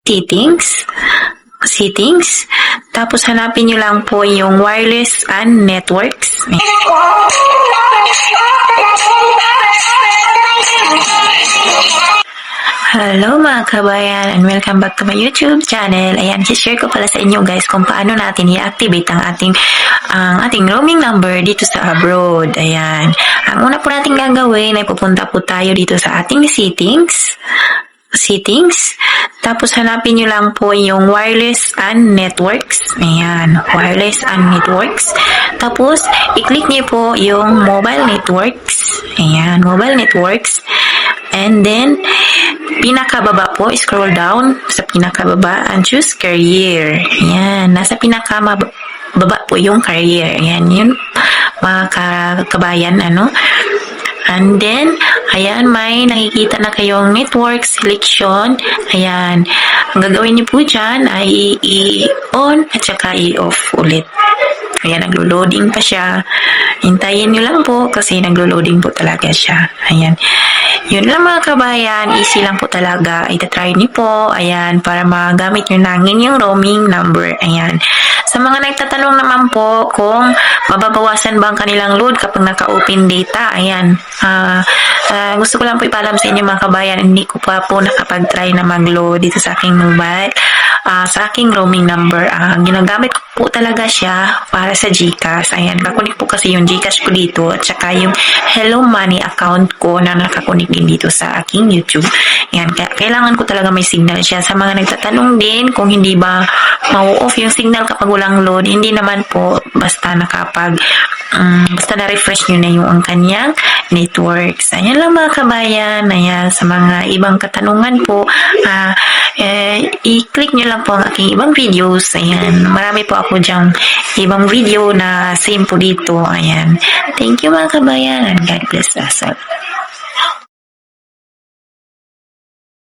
settings, tapos hanapin nyo lang po yung wireless and networks. Hello mga kabayan and welcome back to my YouTube channel. Ayan, share ko pala sa inyo guys kung paano natin i-activate ang ating roaming number dito sa abroad. Ayan. Ang una po natin gagawin ay pupunta po tayo dito sa ating settings. Tapos hanapin nyo lang po yung wireless and networks. Ayan, wireless and networks. Tapos i-click nyo po yung mobile networks. Ayan, mobile networks. And then, pinakababa po, scroll down sa pinakababa and choose career. Ayan, nasa pinakababa po yung career. Ayan, yun mga kabayan, ano. And then, ayan, may nakikita na kayong network selection. Ayan, ang gagawin niyo po dyan ay i-on at saka i-off ulit. Ayan, naglo-loading pa siya. Hintayin nyo lang po kasi naglo-loading po talaga siya. Ayan. Yun lang mga kabayan. Easy lang po talaga. Itatry nyo po. Ayan, para magamit nyo na ang inyong roaming number. Ayan. Sa mga nagtatanong naman po kung mababawasan ba ang kanilang load kapag naka-open data. Ayan. Gusto ko lang po ipaalam sa inyo mga kabayan. Hindi ko pa po nakapag-try na mag-load dito sa aking mobile. Sa aking roaming number. Ginagamit ko po talaga siya para sa GCash. Ayan, kakunik po kasi yung GCash ko dito at saka yung Hello Money account ko na nakakunik din dito sa aking YouTube. Ayan, kailangan ko talaga may signal siya. Sa mga nagtatanong din kung hindi ba mau-off yung signal kapag walang load, hindi naman po basta basta na-refresh nyo na yung kanyang networks. Ayan lang mga kabayan. Ayan, sa mga ibang katanungan po, i-click nyo lang po ang aking ibang videos. Ayan, marami po ako dyang ibang video na same po dito. Ayan. Thank you mga kabayan and God bless us all.